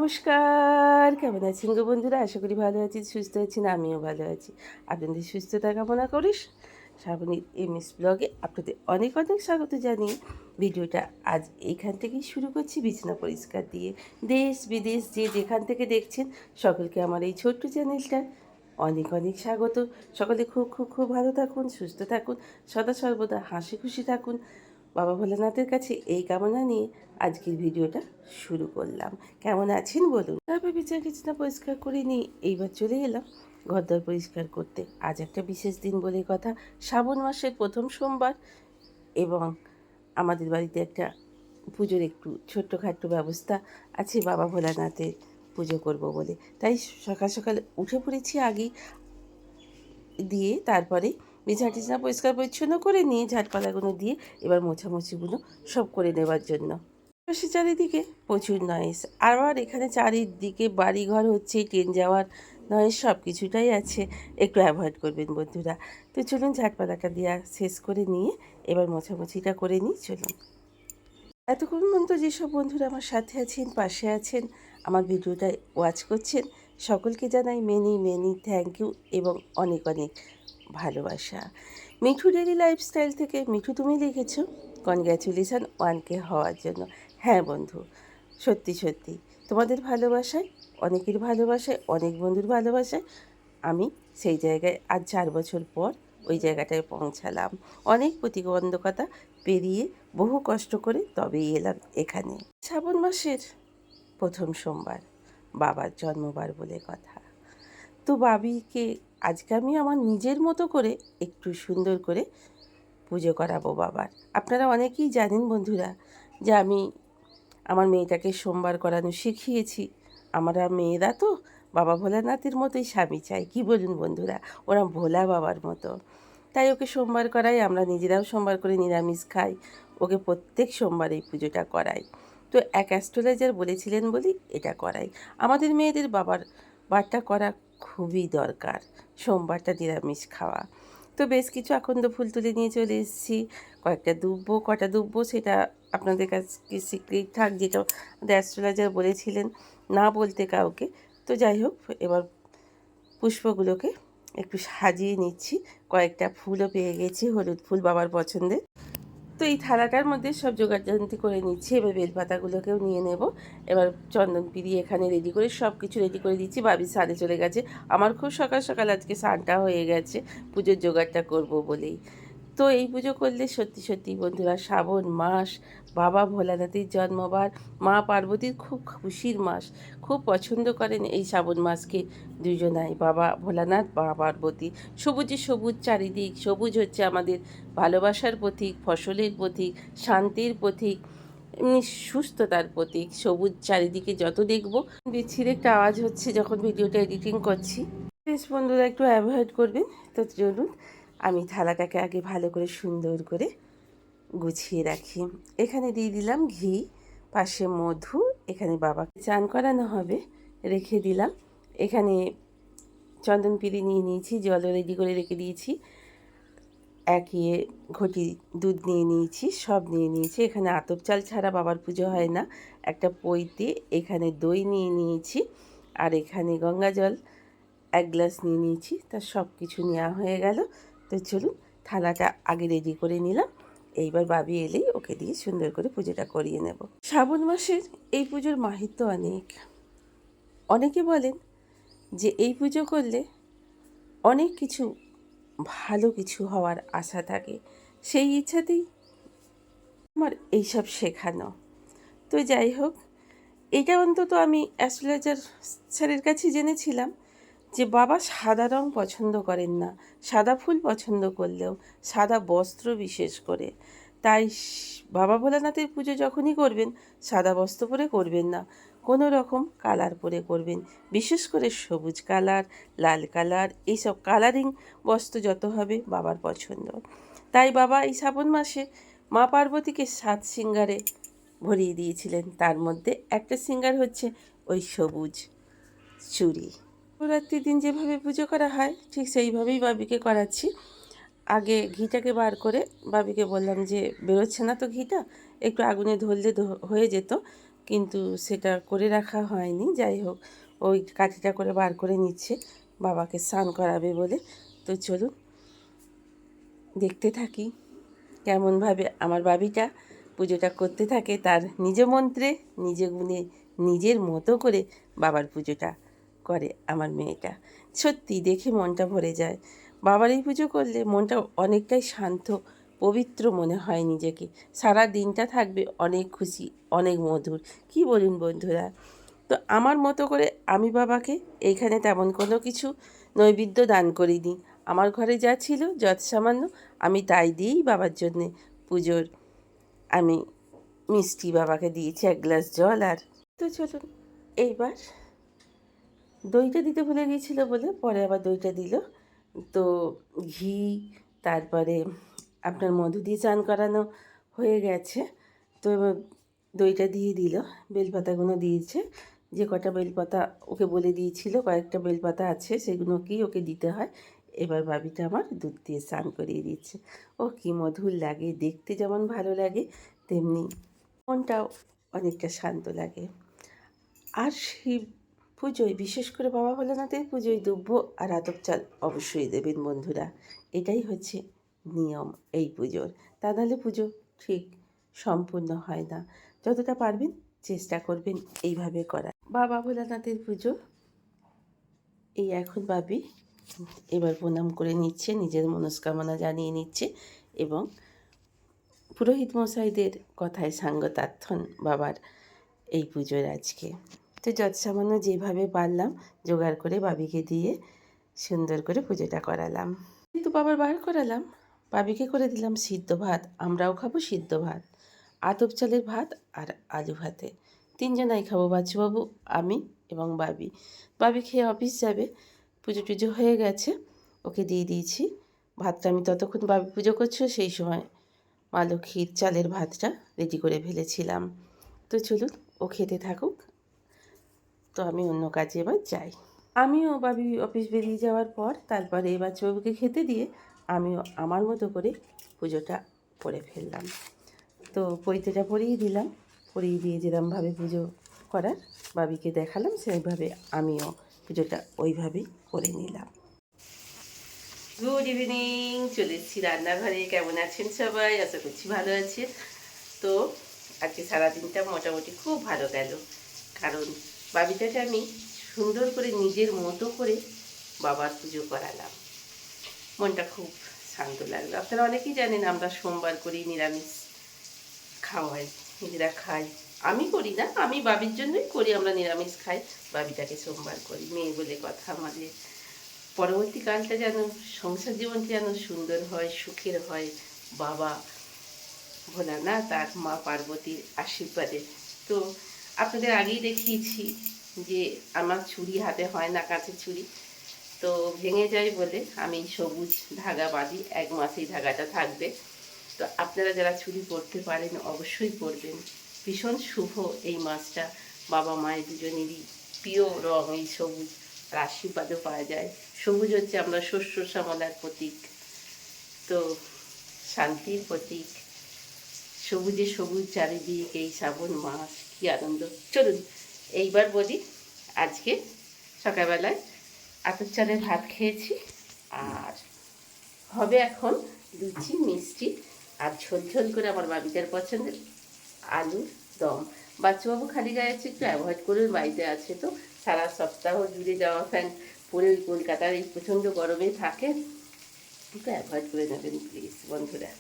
নমস্কার, কেমন আছেন গো বন্ধুরা? আশা করি ভালো আছেন, সুস্থ আছেন। আমিও ভালো আছি। আপনাদের সুস্থতা কামনা করি। শ্রাবণীর এমএস ব্লগে আপনাদের অনেক অনেক স্বাগত জানিয়ে ভিডিওটা আজ এইখান থেকেই শুরু করছি, বিছানা পরিষ্কার দিয়ে। দেশ বিদেশ যে যেখান থেকে দেখছেন সকলকে আমার এই ছোট্ট চ্যানেলটা অনেক অনেক স্বাগত। সকলে খুব খুব খুব ভালো থাকুন, সুস্থ থাকুন, সদা সর্বদা হাসি খুশি থাকুন। বাবা ভোলানাথের কাছে এই কামনা নিয়ে আজকের ভিডিওটা শুরু করলাম। কেমন আছেন বলুন। তারপর বিছানা পরিষ্কার করে নিই, এইবার চলে এলাম ঘরদোর পরিষ্কার করতে। আজ একটা বিশেষ দিন বলে কথা, শ্রাবণ মাসের প্রথম সোমবার এবং আমাদের বাড়িতে একটা পুজোর একটু ছোট্টখাট্টো ব্যবস্থা আছে বাবা ভোলানাথের পুজো করব বলে। তাই সকাল সকাল উঠে পড়েছি আগেই, দিয়ে তারপরে বিছানা পরিষ্কার পরিচ্ছন্ন করে নিয়ে ঝাঁটপালাগুলো দিয়ে এবার মোছামুছিগুলো সব করে নেবার জন্য। পাশে চারিদিকে প্রচুর নয়েজ, আবার এখানে চারিদিকে বাড়িঘর হচ্ছে, ট্রেন যাওয়ার নয়েজ, সব কিছুটাই আছে, একটু অ্যাভয়েড করবেন বন্ধুরা। তো চলুন ঝাঁটপালাটা দেওয়া শেষ করে নিয়ে এবার মোছামুছিটা করে নিই, চলুন। এতক্ষণ পর্যন্ত যেসব বন্ধুরা আমার সাথে আছেন, পাশে আছেন, আমার ভিডিওটা ওয়াচ করছেন, সকলকে জানাই মেনি মেনি থ্যাংক ইউ এবং অনেক অনেক ভালোবাসা। মিঠু ডেলি লাইফস্টাইল থেকে মিঠু তুমি লিখেছো কনগ্র্যাচুলেশান 1K হওয়ার জন্য। হ্যাঁ বন্ধু, সত্যি সত্যি তোমাদের ভালোবাসায়, অনেকের ভালোবাসায়, অনেক বন্ধুর ভালোবাসায় আমি সেই জায়গায় আজ 4 বছর পর ওই জায়গাটায় পৌঁছালাম। অনেক প্রতিবন্ধকতা পেরিয়ে বহু কষ্ট করে তবেই এলাম এখানে। শ্রাবণ মাসের প্রথম সোমবার, বাবার জন্মবার বলে কথা। তো বাবিকে আজকে আমি আমার নিজের মতো করে একটু সুন্দর করে পুজো করাবো বাবার। আপনারা অনেকেই জানেন বন্ধুরা যে আমি আমার মেয়েটাকে সোমবার করানো শিখিয়েছি। আমরা মেয়েরা তো বাবা ভোলানাথের মতোই স্বামী চাই, কি বলুন বন্ধুরা? ওরা ভোলা বাবার মতো। তাই ওকে সোমবার করাই, আমরা নিজেরাও সোমবার করে নিরামিষ খাই, ওকে প্রত্যেক সোমবার এই পুজোটা করাই। তো এক অ্যাস্ট্রোলজার বলেছিলেন বলি এটা করাই। আমাদের মেয়েদের বাবার বারটা করা খুবই দরকার, সোমবারটা নিরামিষ খাওয়া। তো বেশ কিছু আকন্দ ফুল তুলে নিয়ে চলে এসেছি, কয়েকটা দুব্বো, কটা দুব্বো সেটা আপনাদের কাছে সিক্রেট থাক, যেটা আমাদের অ্যাস্ট্রোলজার বলেছিলেন না বলতে কাউকে। তো যাই হোক, এবার পুষ্পগুলোকে একটু সাজিয়ে নিচ্ছি। কয়েকটা ফুলও পেয়ে গেছি, হলুদ ফুল বাবার পছন্দের। তো এই থালাটার মধ্যে সব জোগাড়যন্ত্র করে নিচ্ছি। এবার বেলপাতাগুলোকেও নিয়ে নেব। এবার চন্দন পিড়ি এখানে রেডি করে সব কিছু রেডি করে দিচ্ছি। বাবি স্নানে চলে গেছে, আমার খুব সকাল সকাল আজকে স্নানটা হয়ে গেছে পুজোর জোগাড়টা করব বলেই। তো এই পুজো করলে সত্যি সত্যি বন্ধুরা, শ্রাবণ মাস বাবা ভোলানাথের জন্মবার, মা পার্বতীর খুব খুশির মাস, খুব পছন্দ করেন এই শ্রাবণ মাসকে দুজনাই, বাবা ভোলানাথ মা পার্বতী। সবুজে সবুজ চারিদিক, সবুজ হচ্ছে আমাদের ভালোবাসার প্রতীক, ফসলের প্রতীক, শান্তির প্রতীক, এমনি সুস্থতার প্রতীক। সবুজ চারিদিকে যত দেখব, বিচ্ছির একটা আওয়াজ হচ্ছে যখন ভিডিওটা এডিটিং করছি, প্লিজ বন্ধুরা একটু অ্যাভয়েড করবেন। তো চলুন আমি থালাটাকে আগে ভালো করে সুন্দর করে গুছিয়ে রাখি। এখানে দিয়ে দিলাম ঘি, পাশে মধু, এখানে বাবাকে চান করানো হবে, রেখে দিলাম। এখানে চন্দন পিড়ি নিয়ে নিয়েছি, জলও রেডি করে রেখে দিয়েছি। একে ঘটি দুধ নিয়ে নিয়েছি, সব নিয়ে নিয়েছি। এখানে আতপ চাল ছাড়া বাবার পুজো হয় না। একটা পৈতে এখানে দই নিয়ে নিয়েছি, আর এখানে গঙ্গা জল 1 গ্লাস নিয়ে নিয়েছি। তার সব কিছু নেওয়া হয়ে গেল। তো চলুন থালাটা আগে রেডি করে নিলাম, এইবার বাবি এলেই ওকে দিয়ে সুন্দর করে পুজোটা করিয়ে নেব। শ্রাবণ মাসের এই পুজোর মাহাত্ম্য অনেক। অনেকে বলেন যে এই পুজো করলে অনেক কিছু ভালো কিছু হওয়ার আশা থাকে, সেই ইচ্ছাতেই আমার এইসব শেখানো। তো যাই হোক, এটা অন্তত আমি অ্যাস্ট্রোলজার স্যারের কাছে জেনেছিলাম যে বাবা সাদা রং পছন্দ করেন না, সাদা ফুল পছন্দ করলেও সাদা বস্ত্র বিশেষ করে। তাই বাবা ভোলানাথের পুজো যখনই করবেন সাদা বস্ত্র পরে করবেন না, কোনো রকম কালার পরে করবেন। বিশেষ করে সবুজ কালার, লাল কালার, এইসব কালারিং বস্ত্র যত হবে বাবার পছন্দ। তাই বাবা এই শ্রাবণ মাসে মা পার্বতীকে 7 সিঙ্গারে ভরিয়ে দিয়েছিলেন, তার মধ্যে একটা সিঙ্গার হচ্ছে ওই সবুজ চুড়ি। শিবরাত্রির দিন যেভাবে পুজো করা হয় ঠিক সেইভাবেই বাবিকে করাচ্ছি। আগে ঘিটাকে বার করে বাবিকে বললাম যে বেরোচ্ছে না তো ঘিটা, একটু আগুনে ধরলে হয়ে যেত, কিন্তু সেটা করে রাখা হয়নি। যাই হোক, ওই কাঠিটা করে বার করে নিচ্ছে বাবাকে স্নান করাবে বলে। তো চলুন দেখতে থাকি কেমনভাবে আমার বাবিটা পুজোটা করতে থাকে, তার নিজ মন্ত্রে নিজে গুণে নিজের মতো করে বাবার পুজোটা করে আমার মেয়েটা। সত্যি দেখে মনটা ভরে যায়। বাবার এই পুজো করলে মনটা অনেকটাই শান্ত পবিত্র মনে হয় নিজেকে। সারা দিনটা থাকবে অনেক খুশি, অনেক মধুর। কি বলুন বন্ধুরা? তো আমার মতো করে আমি বাবাকে এইখানে তেমন কোনো কিছু নৈবেদ্য দান করিনি। আমার ঘরে যা ছিল যৎসামান্য আমি তাই দিয়েই বাবার জন্যে পুজোর আমি মিষ্টি বাবাকে দিয়েছি, 1 গ্লাস জল। আর তো চলুন এইবার দইটা দিতে ভুলে গিয়েছিলো বলে পরে আবার দইটা দিল। তো ঘি, তারপরে আপনার মধু দিয়ে চান করানো হয়ে গেছে। তো এবার দইটা দিয়ে দিল, বেলপাতাগুলো দিয়েছে। যে কটা বেলপাতা ওকে বলে দিয়েছিল, কয়েকটা বেলপাতা আছে, সেগুলোকেই ওকে দিতে হয়। এবার বাবিটা আমার দুধ দিয়ে স্নান করিয়ে দিচ্ছে। ও কী মধুর লাগে, দেখতে যেমন ভালো লাগে তেমনি মনটাও অনেকটা শান্ত লাগে। আর শিব পুজোয়, বিশেষ করে বাবা ভোলানাথের পুজোয় দুব্য আর আতপ চাল অবশ্যই দেবেন বন্ধুরা। এটাই হচ্ছে নিয়ম এই পুজোর। তা নাহলে পুজো ঠিক সম্পূর্ণ হয় না। যতটা পারবেন চেষ্টা করবেন এইভাবে করার। বাবা ভোলানাথের পুজো এই এখন বাবি এবার প্রণাম করে নিচ্ছে, নিজের মনস্কামনা জানিয়ে নিচ্ছে এবং পুরোহিত মশাইদের কথায় সাঙ্গতার্থন বাবার এই পুজোর আজকে। তো যৎসামান্য যেভাবে পারলাম জোগাড় করে বাবিকে দিয়ে সুন্দর করে পুজোটা করালাম। কিন্তু বাবার বার করালাম, বাবিকে করে দিলাম সিদ্ধ ভাত। আমরাও খাবো সিদ্ধ ভাত, আতপ চালের ভাত আর আলু ভাতে। 3 জনাই খাবো, বাচ্চুবাবু, আমি এবং বাবি। বাবি খেয়ে অফিস যাবে। পুজো টুজো হয়ে গেছে, ওকে দিয়ে দিয়েছি ভাতটা। আমি ততক্ষণ বাবি পুজো করছিল, সেই সময় মা লক্ষ্মীর চালের ভাতটা রেডি করে ফেলেছিলাম। তো চলুন ও খেতে থাকুক, তো আমি অন্য কাজে এবার যাই। আমিও বাবি অফিস বেরিয়ে যাওয়ার পর তারপরে বাচ্চাবাবুকে খেতে দিয়ে আমিও আমার মতো করে পুজোটা করে ফেললাম। তো পৈতেটা পরিয়ে দিলাম, পরিয়ে দিয়ে যেরমভাবে পুজো করার বাবিকে দেখালাম সেইভাবে আমিও পুজোটা ওইভাবেই করে নিলাম। গুড ইভিনিং, চলে এসেছি রান্নাঘরে। কেমন আছেন সবাই? আশা করছি ভালো আছে। তো আজকে সারাদিনটা মোটামুটি খুব ভালো গেল, কারণ বাবিটাকে আমি সুন্দর করে নিজের মতো করে বাবার পুজো করালাম। মনটা খুব শান্ত লাগলো। আপনারা অনেকেই জানেন আমরা সোমবার করি, নিরামিষ খাওয়াই, নিজেরা খাই। আমি করি না, আমি বাবির জন্যই করি, আমরা নিরামিষ খাই। বাবিটাকে সোমবার করি, মেয়ে বলে কথা আমাদের। পরবর্তীকালটা যেন, সংসার জীবনটা যেন সুন্দর হয়, সুখের হয়, বাবা ভোলানাথ তার মা পার্বতীর আশীর্বাদে। তো আপনাদের আগেই দেখিয়েছি যে আমার ছুরি হাতে হয় না, কাঁচের ছুরি, তো ভেঙে যায় বলে আমি সবুজ ধাগা বাঁধি। 1 মাস এই ধাগাটা থাকবে। তো আপনারা যারা ছুরি পরতে পারেন অবশ্যই পরবেন। ভীষণ শুভ এই মাসটা, বাবা মায়ের দুজনেরই প্রিয় রং এই সবুজ, আর আশীর্বাদও পাওয়া যায়। সবুজ হচ্ছে আমরা শস্য শ্যামলার প্রতীক, তো শান্তির প্রতীক। সবুজে সবুজ চারিদিক, এই শ্রাবণ মাস, কী আনন্দ। চলুন এইবার বলি, আজকে সকালবেলায় আতপ চালের ভাত খেয়েছি, আর হবে এখন লুচি, মিষ্টি, আর ঝোল ঝোল করে আমার বাবিটার পছন্দের আলুর দম। বাচ্চাবাবু খালি গায়ে আছে, একটু অ্যাভয়েড করে, বাড়িতে আছে তো সারা সপ্তাহ জুড়ে জামা প্যান্ট পরে ওই কলকাতার এই প্রচণ্ড গরমে থাকে, একটু অ্যাভয়েড করে নেবেন প্লিজ বন্ধুরা।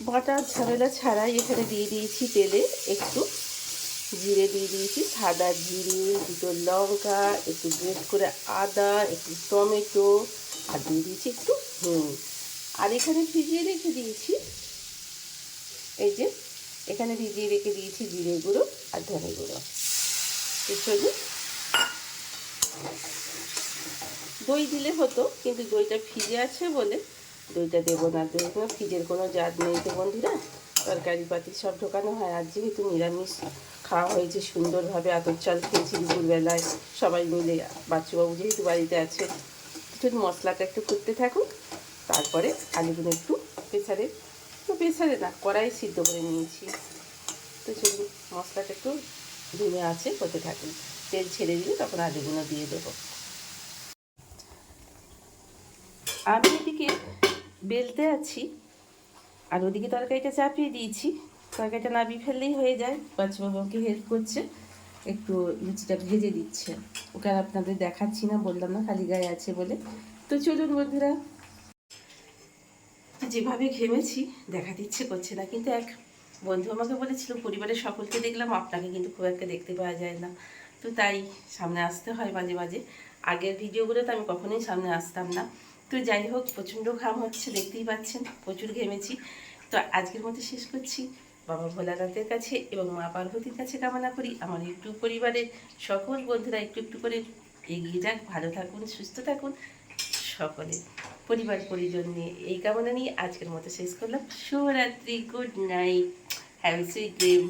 বাটার ঝামেলা ছাড়াই এখানে দিয়ে দিয়েছি তেলে একটু জিরে দিয়ে দিয়েছি, সাদা জিরে, 2টো লঙ্কা, একটু গ্রেট করে আদা, একটু টমেটো, আর দিয়ে দিয়েছি একটু হিং। আর এখানে ভিজিয়ে রেখে দিয়েছি, এই যে এখানে ভিজিয়ে রেখে দিয়েছি জিরে গুঁড়ো আর ধনে গুঁড়ো। চলুন, দই দিলে হতো কিন্তু দইটা ভিজে আছে বলে দইটা দেবো না। দই কোনো ফ্রিজের কোনো জাত নেই তো বন্ধুরা, তরকারি পাতি সব ঢোকানো হয়। আর যেহেতু নিরামিষ খাওয়া হয়েছে, সুন্দরভাবে আতপ চাল খেয়েছি দুপুরবেলায় সবাই মিলে, বাচ্চুবাবু যেহেতু বাড়িতে আছে, একটু মশলাটা একটু করতে থাকুক। তারপরে আলুগুলো একটু প্রেসারে না, কড়াই সিদ্ধ করে নিয়েছি। তো চলুন মশলাটা একটু ধুমে আছে হতে থাকুন। তেল ছেড়ে দিলে তখন আলুগুলো দিয়ে দেবো। আমি এদিকে বেলতে আছি আর ওদিকে তরকারিটা চাপিয়ে দিয়েছি। তরকারিটা নামিয়ে ফেললেই হয়ে যায়। বাচ্চাবাবু আমাকে হেল্প করছে, একটু লুচিটা ভেজে দিচ্ছে। ওকে আর আপনাদের দেখাচ্ছি না, বললাম না খালি গায়ে আছে বলে। তো চলুন বন্ধুরা, যেভাবে ঘেমেছি দেখাতে ইচ্ছে করছে না, কিন্তু এক বন্ধু আমাকে বলেছিল পরিবারের সকলকে দেখলাম, আপনাকে কিন্তু খুব একটা দেখতে পাওয়া যায় না। তো তাই সামনে আসতে হয় মাঝে মাঝে। আগের ভিডিওগুলোতে আমি কখনোই সামনে আসতাম না। তো যাই হোক, প্রচণ্ড ঘাম হচ্ছে, দেখতেই পাচ্ছেন, প্রচুর ঘেমেছি। তো আজকের মতো শেষ করছি। বাবা ভোলানাথের কাছে এবং মা পার্বতীর কাছে কামনা করি আমার ইউটিউব পরিবারের সকল বন্ধুরা একটু একটু করে এগিয়ে যাক, ভালো থাকুন, সুস্থ থাকুন সকলে, পরিবার পরিজন নিয়ে। এই কামনা নিয়ে আজকের মতো শেষ করলাম। শুভরাত্রি, good night, have a sweet dream.